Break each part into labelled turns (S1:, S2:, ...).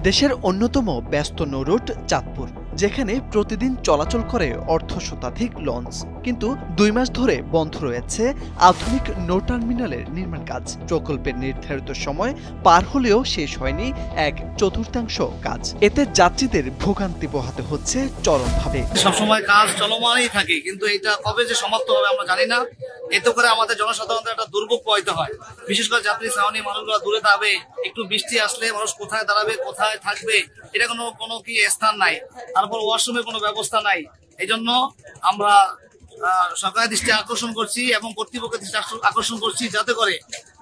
S1: দেশের অন্যতম ব্যস্ত নৌরুট চাঁদপুর, যেখানে প্রতিদিন চলাচল করে অর্ধ শতাধিক লঞ্চ। কিন্তু ২ মাস ধরে বন্ধ রয়েছে আধুনিক নৌ টার্মিনালের নির্মাণ কাজ। প্রকল্পের নির্ধারিত সময় পার হলেও শেষ হয়নি ১/৪ কাজ। এতে যাত্রীদের ভোগান্তি পোহাতে হচ্ছে চরমভাবে।
S2: সবসময় কাজ চলমানই থাকে, কিন্তু এটা কবে যে সমাপ্ত হবে আমরা জানি না। এতে করে আমাদের জনসাধারণের একটা দুর্ভোগ প্রবাহিত হয়। বিশেষ করে যাত্রী ছাউনি মানুষগুলো দূরে দাঁড়াবে, একটু বৃষ্টি আসলে মানুষ কোথায় দাঁড়াবে, কোথায় থাকবে, এটা কোনো কি স্থান নাই। তারপর ওয়াশরুমের কোনো ব্যবস্থা নাই। এই জন্য আমরা সরকারের দৃষ্টি আকর্ষণ করছি এবং কর্তৃপক্ষের দৃষ্টি আকর্ষণ করছি, যাতে করে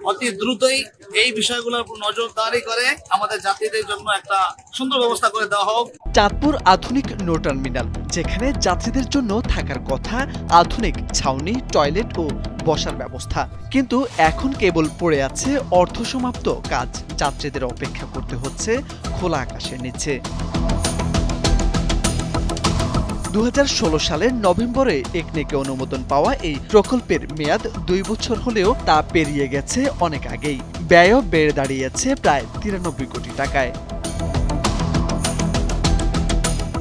S2: অতি দ্রুতই এই বিষয়গুলোর উপর নজরদারি করে আমাদের যাত্রীদের জন্য একটা সুন্দর ব্যবস্থা করে দেওয়া হোক।
S1: চাঁদপুর আধুনিক নৌ টার্মিনাল, যেখানে যাত্রীদের জন্য থাকার কথা আধুনিক ছাউনি, টয়লেট ও বসার ব্যবস্থা, কিন্তু এখন কেবল পড়ে আছে অর্ধসমাপ্ত কাজ। যাত্রীদের অপেক্ষা করতে হচ্ছে খোলা আকাশের নিচে। ২০১৬ সালের নভেম্বরে একনেকে অনুমোদন পাওয়া এই প্রকল্পের মেয়াদ ২ বছর হলেও তা পেরিয়ে গেছে অনেক আগেই। ব্যয়ও বেড়ে দাঁড়িয়েছে প্রায় ৯৩ কোটি টাকায়।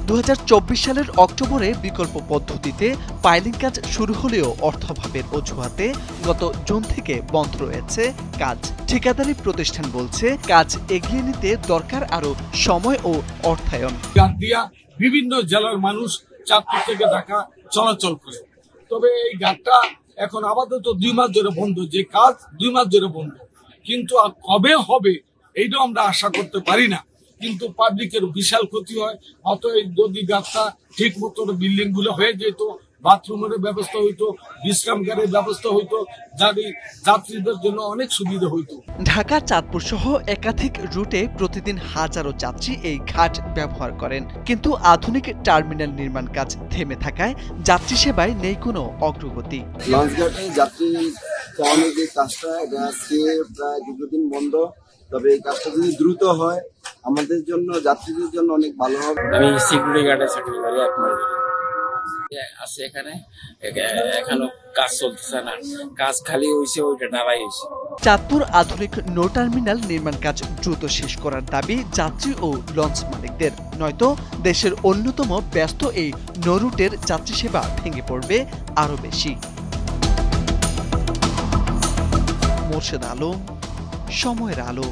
S1: ২০২৪ সালের অক্টোবরে বিকল্প পদ্ধতিতে পাইলিং কাজ শুরু হলেও অর্থাভাবের অজুহাতে গত জুন থেকে বন্ধ রয়েছে কাজ। ঠিকাদারি প্রতিষ্ঠান বলছে, কাজ এগিয়ে নিতে দরকার আরো সময় ও অর্থায়ন।
S3: বিভিন্ন জেলার মানুষ চাঁদপুর থেকে ঢাকা চলাচল করে, তবে এই ঘাটটা এখন আপাতত ২ মাস ধরে বন্ধ। যে কাজ ২ মাস ধরে বন্ধ, কিন্তু কবে হবে এইটাও আমরা আশা করতে পারি না। কিন্তু পাবলিকের বিশাল ক্ষতি হয়। অতএব যদি ঘাটটা ঠিক মতো বিল্ডিং গুলো হয়ে যেত, বাথরুমের ব্যবস্থা হইতো, বিশ্রামগারের ব্যবস্থা হইতো, যাত্রীদের জন্য অনেক সুবিধা হইতো।
S1: ঢাকা চাঁদপুর সহ একাধিক রুটে প্রতিদিন হাজারো যাত্রী এই ঘাট ব্যবহার করেন, কিন্তু আধুনিক টার্মিনাল নির্মাণ কাজ থেমে থাকায় যাত্রী সেবায় নেই কোনো অগ্রগতি।
S4: লঞ্চঘাটে যাত্রী চালানোর যে কাজটা, এটা আজকে প্রায় দীর্ঘদিন বন্ধ। তবে এই কাজটা যদি দ্রুত হয় আমাদের জন্য, যাত্রীদের জন্য অনেক ভালো হবে।
S5: আমি সিকিউরিটি গার্ডে চাকরি করি, ১ মাস আছে এখানে। এখনো কাজ চলতেছে না, কাজ খালি হয়েছে, ওইটা দাঁড়াই হয়েছে।
S1: চাঁদপুর আধুনিক নৌ টার্মিনাল নির্মাণ কাজ দ্রুত শেষ করার দাবি যাত্রী ও লঞ্চ মালিকদের, নয়তো দেশের অন্যতম ব্যস্ত এই নৌরুটের যাত্রী সেবা ভেঙে পড়বে আরো বেশি। মোর্শেদ আলম, সময়ের আলো।